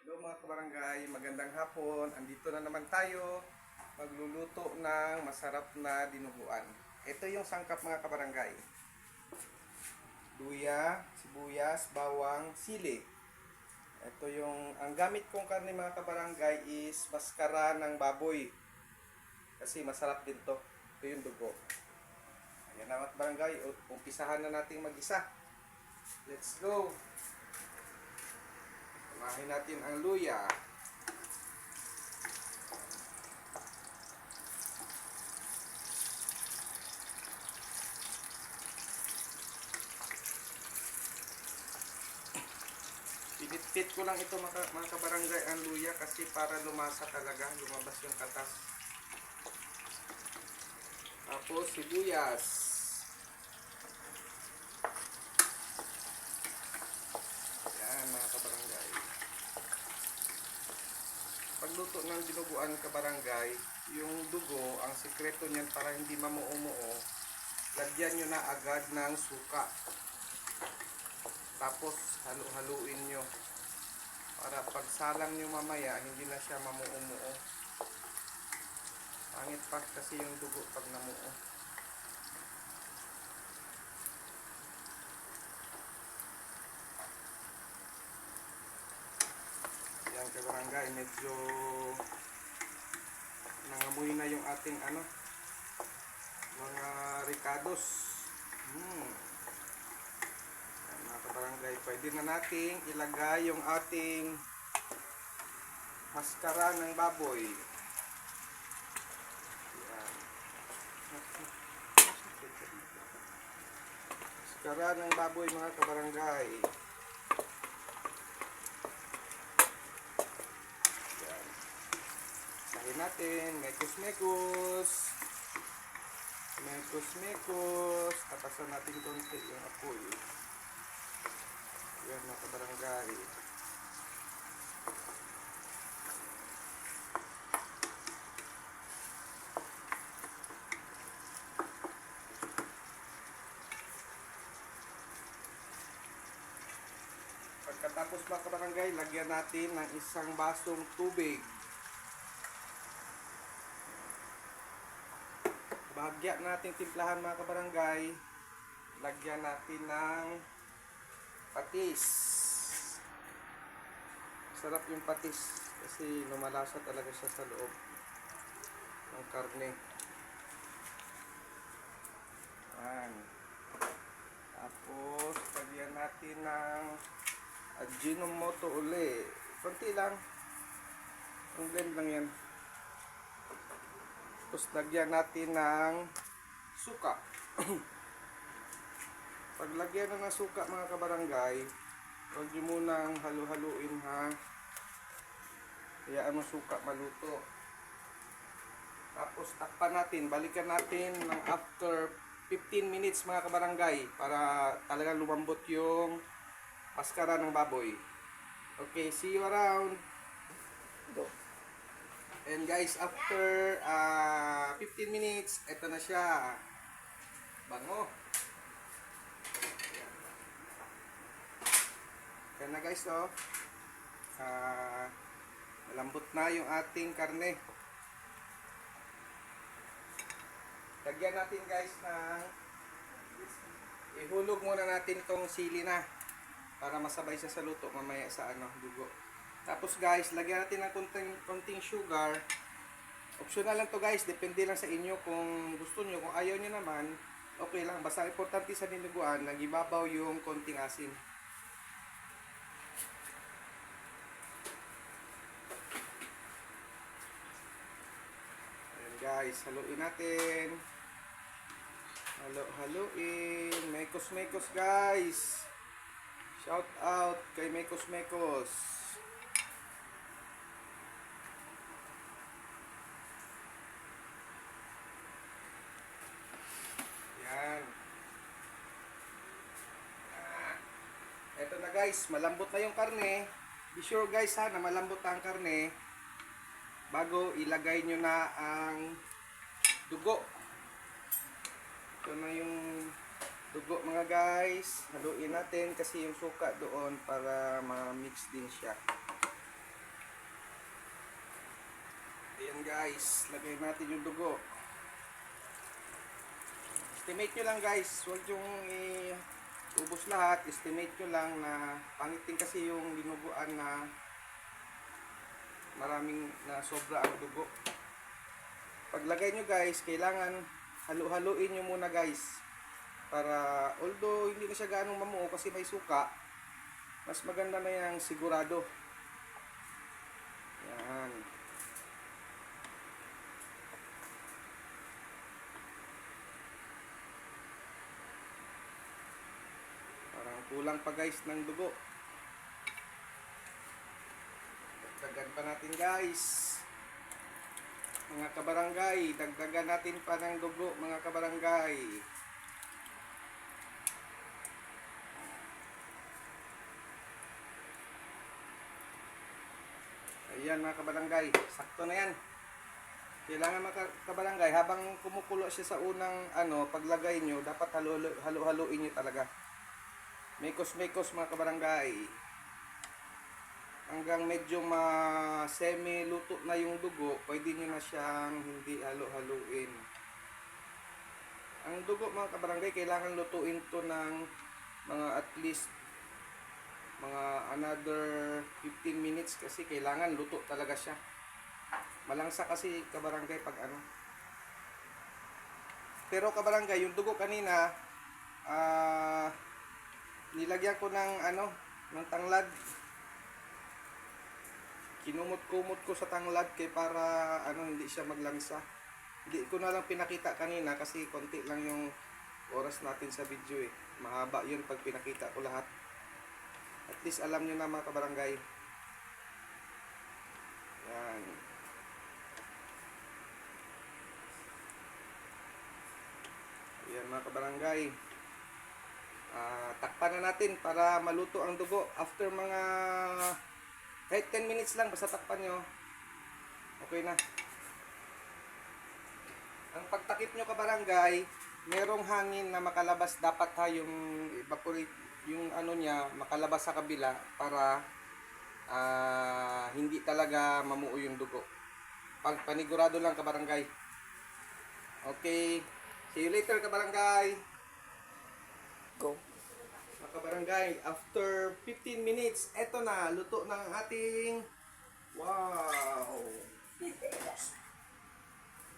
Hello mga kabarangay, magandang hapon. Andito na naman tayo magluluto ng masarap na dinuguan. Ito yung sangkap mga kabarangay. Luya, sibuyas, bawang, sili. Ito yung, ang gamit kong karne mga kabarangay is maskara ng baboy. Kasi masarap din to. Ito yung dugo. Ayan na mga kabarangay, umpisahan na natin mag-isa. Let's go! Kumahin natin ang luya. Pinitpit ko lang ito mga kabarangay ang luya kasi para lumasa talaga, lumabas yung katas. Tapos sibuyas. Yan mga kabarangay. Pagluto ng dinuguan kabarangay, yung dugo, ang sikreto niyan para hindi mamuo-muo, lagyan nyo na agad ng suka. Tapos halu-haluin nyo para pagsalang nyo mamaya hindi na siya mamuo-muo. Pangit pa kasi yung dugo pag namuo. Yan kabarangay, medyo nangamoy na yung ating mga ricados. Yan mga kabarangay, pwede na nating ilagay yung ating maskara ng baboy. Yan. Maskara ng baboy mga kabarangay. Yan. Sahin natin, mekos-mekos. Mekos-mekos. Tatasan natin konti yung apoy. Yan mga kabarangay. Pagkatapos mga kabarangay, lagyan natin ng isang basong tubig. Bahagya natin timplahan mga kabarangay. Lagyan natin ng patis. Sarap yung patis kasi lumalasa talaga siya sa loob ng karne. Yan. Tapos lagyan natin ng Ajinomoto uli. Konti lang. Ang blend lang yan. Tapos lagyan natin ng suka. Pag lagyan na ng suka mga kabarangay, huwag nyo munang halu-haluin ha. Hayaan mo suka maluto. Tapos takpan natin. Balikan natin ng after 15 minutes mga kabarangay para talagang lumambot yung maskara ng baboy. Okay, see you around. Go. And guys, after 15 minutes, ito na siya. Bango. Yan na guys, oh. Malambot na yung ating karne. Lagyan natin guys ng ihulog muna natin tong sili na para masabay siya sa luto mamaya sa dugo. Tapos guys, lagyan natin ng konting sugar. Optional lang to guys, depende lang sa inyo kung gusto nyo. Kung ayaw nyo naman, okay lang. Basta importante sa dinuguan, nagibabaw yung konting asin. Ayan guys, haluin natin. Haluin. Mekos-mekos guys. Shout out kay Mekos-mekos. Yan. Eto na guys, malambot na yung karne. Be sure guys ha, na malambot na ang karne bago ilagay nyo na ang dugo. Ito na yung dugo mga guys. Haluin natin kasi yung suka doon para ma-mix din siya. Ayan guys, lagay natin yung dugo. Estimate nyo lang guys, huwag yung ubos lahat. Estimate nyo lang na pangit din kasi yung dinuguan na maraming na sobra ang dugo. Paglagay nyo guys, kailangan halu-haluin nyo muna guys. Para although hindi na siya ganong mamuo kasi may suka, mas maganda na yung sigurado. Yan. Parang kulang pa guys ng dugo. Dagdagan pa natin guys. Mga kabarangay, dagdagan natin pa ng dugo mga kabarangay. Ayan mga kabarangay, sakto na yan. Kailangan mga kabarangay, habang kumukulo siya sa unang paglagay nyo, dapat halu-haluin nyo talaga. Mekos-mekos mga kabarangay. Hanggang medyo semi-luto na yung dugo, pwede nyo na siyang hindi halu-haluin. Ang dugo mga kabarangay, kailangan lutuin to ng mga at least mga another 15 minutes kasi kailangan luto talaga siya. Malangsa kasi kabarangay pag Pero kabarangay, yung dugo kanina nilagyan ko ng ng tanglad. Kinumot-kumot ko sa tanglad kay para hindi siya maglangsa. Hindi ko na lang pinakita kanina kasi konti lang yung oras natin sa video eh. Mahaba yun pag pinakita ko lahat. At least alam nyo na mga kabarangay. Yan. Ayan mga kabarangay. Takpan na natin para maluto ang dugo. After mga kahit 10 minutes lang, basta takpan nyo. Okay na. Ang pagtakip nyo kabarangay, merong hangin na makalabas. Dapat yung evaporate, yung niya, makalabas sa kabila para hindi talaga mamuo yung dugo. Panigurado lang kabarangay. Okay. See you later kabarangay. Go. Mga kabarangay, after 15 minutes, eto na, luto ng ating wow!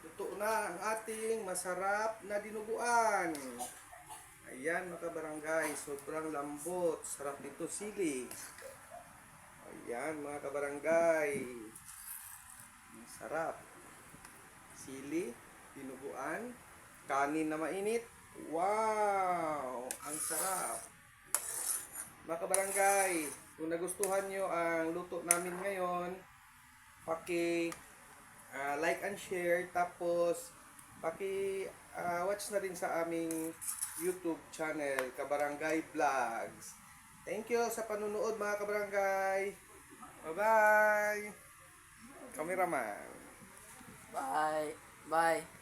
Luto na ang ating masarap na dinuguan. Ayan mga kabarangay, sobrang lambot, sarap nito sili. Ayan mga kabarangay, sarap. Sili, dinuguan, kanin na mainit. Wow! Ang sarap! Mga kabarangay, kung nagustuhan nyo ang luto namin ngayon, like and share, tapos watch na rin sa aming YouTube channel, Kabarangay Vlogs. Thank you sa panunood mga kabarangay. Bye-bye! Cameraman. Bye. Bye.